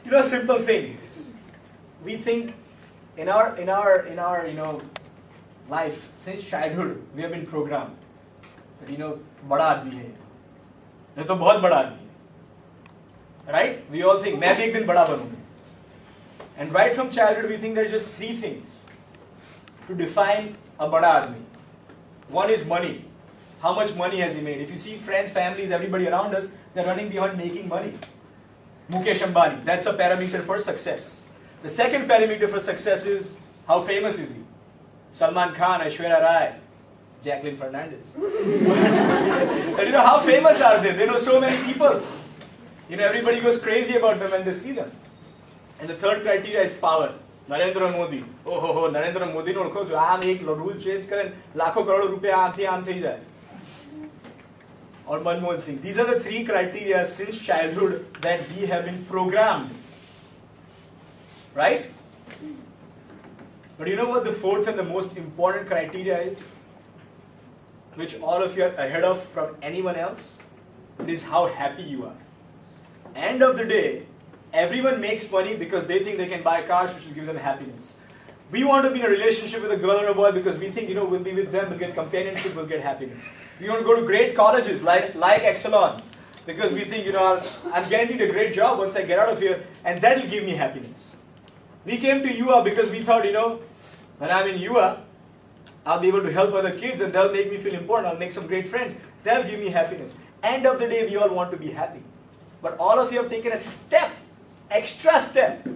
You know, a simple thing. We think in our life since childhood we have been programmed that बड़ा आदमी है, नहीं तो बहुत बड़ा आदमी है. Right? We all think मैं भी एक दिन बड़ा बनूंगा. And right from childhood we think there's just three things to define a bada aadmi. One is money. How much money has he made? If you see friends, families, everybody around us, they're running behind making money. Mukesh Ambani, that's a parameter for success. The second parameter for success is how famous is he? Salman Khan, Aishwarya Rai, Jacqueline Fernandez. But how famous are they? They know so many people. Everybody goes crazy about them when they see them. And the third criteria is power. Narendra Modi. Oh, Narendra Modi no oળખો છો આમ એક rule change કરે લાખો કરોડો રૂપિયા આમથી આમ થઈ જાય. Or Manmohan Singh. These are the three criteria since childhood that we have been programmed. Right? But you know what the fourth and the most important criteria is? Which all of you are ahead of from anyone else? It is how happy you are. End of the day, everyone makes money because they think they can buy cars which will give them happiness. We want to be in a relationship with a girl or a boy because we think, we'll be with them, we'll get companionship, we'll get happiness. We want to go to great colleges like Exelon because we think, I'm guaranteed a great job once I get out of here and that will give me happiness. We came to UA because we thought, when I'm in UA, I'll be able to help other kids and they'll make me feel important, I'll make some great friends. They'll give me happiness. End of the day, we all want to be happy. But all of you have taken a step, extra step,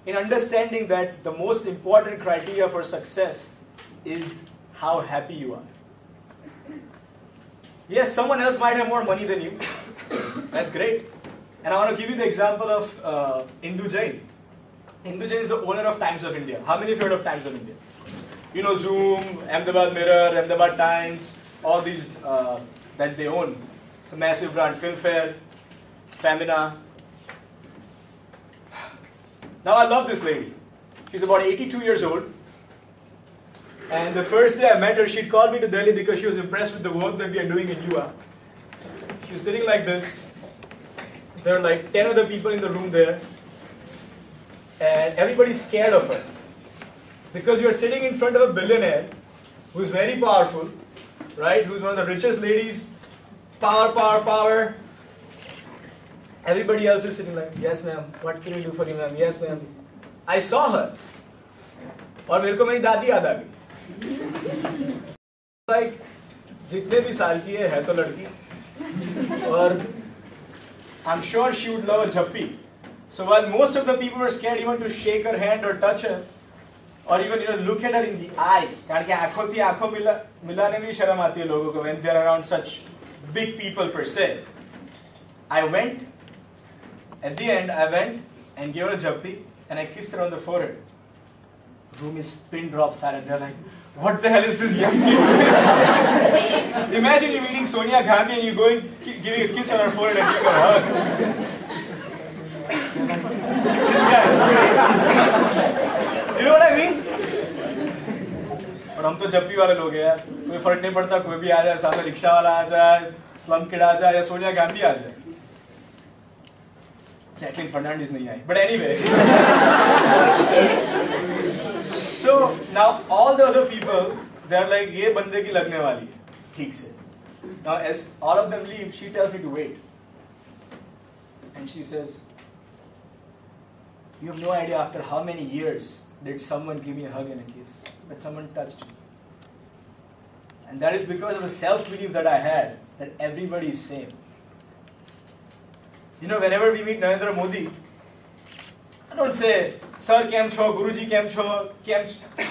in understanding that the most important criteria for success is how happy you are. Yes, someone else might have more money than you. That's great. And I want to give you the example of Indu Jain. Indu Jain is the owner of Times of India. How many of you heard of Times of India? Zoom, Ahmedabad Mirror, Ahmedabad Times, all these that they own. It's a massive brand. Filmfare, Femina. Now I love this lady. She's about 82 years old. And the first day I met her, she'd called me to Delhi because she was impressed with the work that we are doing in UA. She was sitting like this. There are like 10 other people in the room there. And everybody's scared of her. Because you're sitting in front of a billionaire who's very powerful, right? Who's one of the richest ladies. Power, power, power. Everybody else is sitting like, yes ma'am, what can we do for you ma'am? Yes ma'am. I saw her. और मेरे को मेरी दादी याद आ गई. Like, जितने भी साल की है तो लड़की. और I'm sure she would love a jhappi. So while most of the people were scared even to shake her hand or touch her, or even look at her in the eye, कारण कि आँखों थी आँखों मिलाने में शर्म आती है लोगों को when they're around such big people per se. I went. At the end, I went and gave her a jhappi and I kissed her on the forehead. Room is pin drop silent. They're like, what the hell is this young kid doing? Imagine you meeting Sonia Gandhi and you going giving a kiss on her forehead and giving her a hug. This guy is crazy. You know what I mean? और हम तो जप्पी वाले लोग हैं यार. कोई फर्क नहीं पड़ता कोई भी आ जाए सामने रिक्शा वाला आ जाए स्लम किड आ जाए या सोनिया गांधी आ जाए. Jacqueline Fernandez nahi aayi. But anyway. So now all the other people, they're like, ye bande ki lagne wali hai. Theek se. Now as all of them leave, she tells me to wait. And she says, you have no idea after how many years did someone give me a hug and a kiss. But someone touched me. And that is because of the self-belief that I had, that everybody is same. Whenever we meet Narendra Modi, I don't say, Sir, kem cho, Guruji, kem cho, kem cho.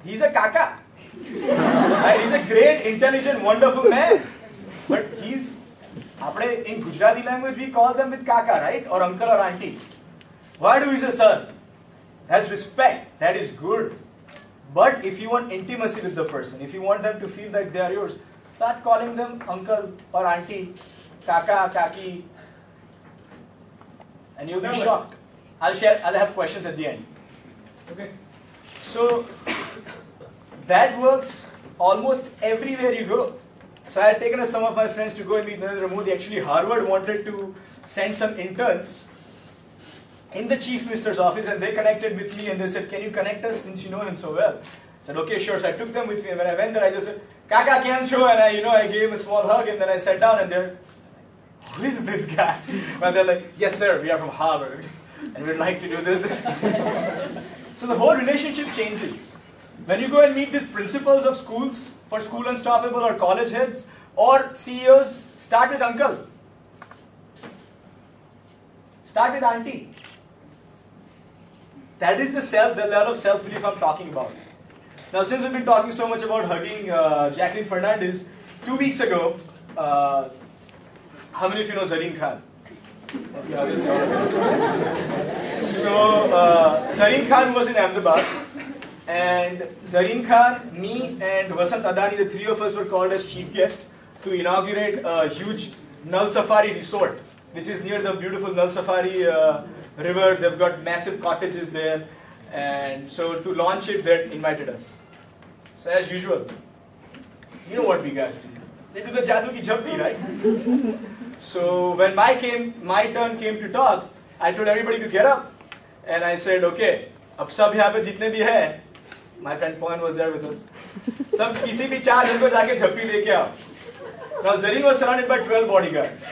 He's a kaka. Right? He's a great, intelligent, wonderful man. But in Gujarati language, we call them with kaka, right? Or uncle or auntie. Why do we say sir? That's respect. That is good. But if you want intimacy with the person, if you want them to feel like they are yours, start calling them uncle or auntie, kaka, kaki. And you'll be shocked. I'll have questions at the end. Okay. So that works almost everywhere you go. So I had taken some of my friends to go and meet Narendra Modi. Actually, Harvard wanted to send some interns in the chief minister's office, and they connected with me and they said, can you connect us since you know him so well? I said, okay, sure. So I took them with me, and when I went there, I just said, Kaka Kyan Cho, and I gave him a small hug, and then I sat down, and they're, who is this guy? And they're like, yes sir, we are from Harvard, and we'd like to do this. So the whole relationship changes. When you go and meet these principals of schools, for School Unstoppable, or college heads, or CEOs, start with uncle. Start with auntie. That is the level of self-belief I'm talking about. Now, since we've been talking so much about hugging Jacqueline Fernandez, 2 weeks ago, how many of you know Zareen Khan? Okay, obviously all of you. So, Zareen Khan was in Ahmedabad, and Zareen Khan, me, and Vasant Adani, the three of us were called as chief guests to inaugurate a huge Nal Safari resort, which is near the beautiful Nal Safari river. They've got massive cottages there, and so to launch it, they invited us. So as usual, you know what we guys do. They do the jadoo ki jhappi, right? So when my turn came to talk, I told everybody to get up, and I said, okay, ab sab yahan pe jitne bhi hai, my friend Pawan was there with us. Sab kisi bhi 4 jan ko jaake jhappi de ke aao. Now Zareen was surrounded by 12 bodyguards.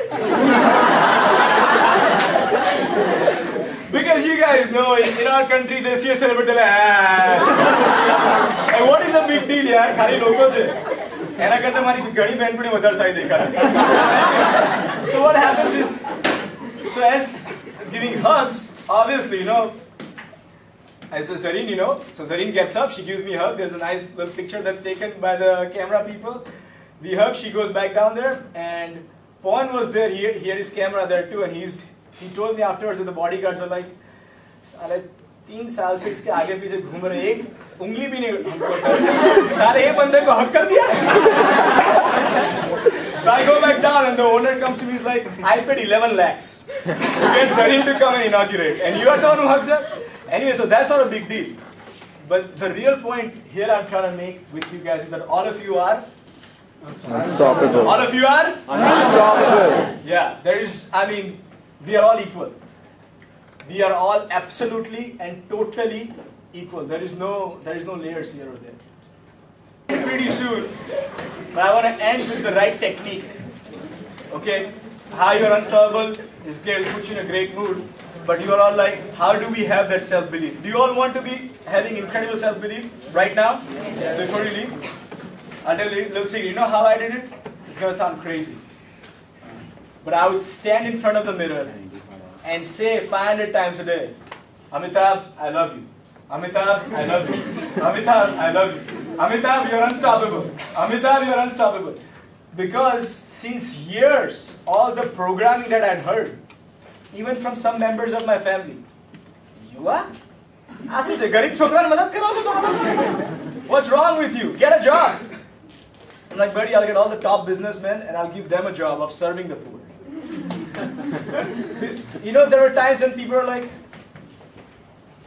Because you guys know, in our country, they see a celebrity like, and what is a big deal, yaar? Khali locals hai. Ena karta hamari gadi behan padi madar side dekha. So what happens is, so as giving hugs, obviously, you know, I said, Zareen, you know, so Zareen gets up, she gives me a hug. There's a nice little picture that's taken by the camera people. We hug, she goes back down there, and Pawan was there, he had his camera there too, and he told me afterwards that the bodyguards were like, साले 3 साल से इसके आगे पीछे घूम रहे, एक उंगली भी नहीं हमको टच, साले ये बंदे को हक कर दिया. So I go back down, and the owner comes to me, he's like, I paid 11 lakhs to get Zareen to come and inaugurate, and you are the one who hugs her? Anyway, so that's not a big deal. But the real point here I'm trying to make with you guys is that all of you are unstoppable. All of you are unstoppable. Yeah, we are all equal. We are all absolutely and totally equal. There is no layers here or there. Pretty soon, but I want to end with the right technique. Okay, how you are unstoppable is great, it'll put you in a great mood. But you are all like, how do we have that self-belief? Do you all want to be having incredible self-belief right now? Yes. Before you leave? I'll tell you a little secret. You know how I did it? It's going to sound crazy. But I would stand in front of the mirror and say 500 times a day, Amitabh, I love you. Amitabh, I love you. Amitabh, I love you. Amitabh, you're unstoppable. Amitabh, you're unstoppable. Because since years, all the programming that I'd heard, even from some members of my family, you are? What's wrong with you? Get a job. I'm like, buddy, I'll get all the top businessmen and I'll give them a job of serving the poor. You know, there were times when people are like,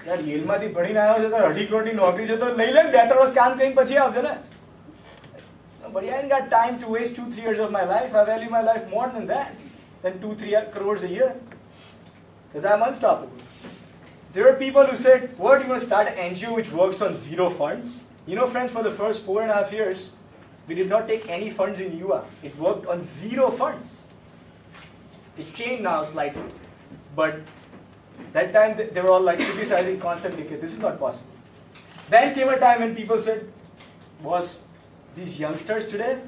यार येलमाथी बढी ना आयो तो 2.5 करोड नौकरी छ तो लई ले बेटर होस् काम कहीं पछि आउँछ न. But I ain't got time to waste 2-3 years of my life. I value my life more than that, than 2-3 crores a year, because I'm unstoppable. There are people who said, what, you want to start an NGO which works on 0 funds? You know, friends, for the first 4.5 years, we did not take any funds in UA. It worked on 0 funds. It's changed now slightly. But that time, they were all like criticizing constantly, okay, this is not possible. Then came a time when people said, boss, these youngsters today,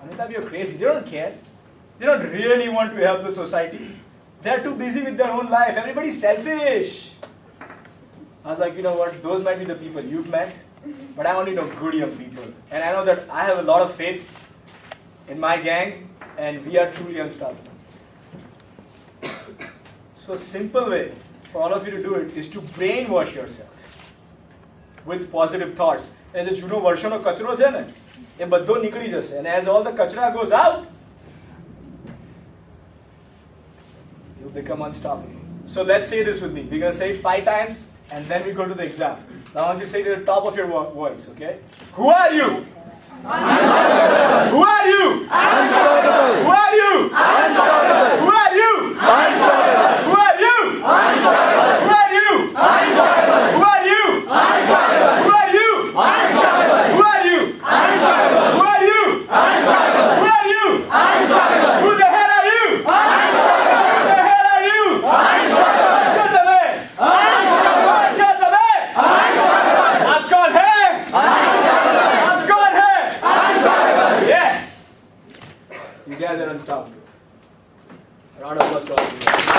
Amitabh, you're crazy. They don't care. They don't really want to help the society. They're too busy with their own life. Everybody's selfish. I was like, you know what, those might be the people you've met, but I only know good young people. And I know that I have a lot of faith in my gang, and we are truly unstoppable. So a simple way for all of you to do it is to brainwash yourself with positive thoughts. And the juno varshono kachro je na, ye baddo nikali jase. And as all the kachra goes out, you become unstoppable. So let's say this with me. We're going to say it 5 times, and then we go to the exam. Now I want you to say it at the top of your voice, okay? Who are you? Unstoppable. Who are you? Unstoppable. Who are you? Unstoppable. Who are you? Unstoppable. Who are you? Unstoppable. they're unstoppable. A round of applause to all of you.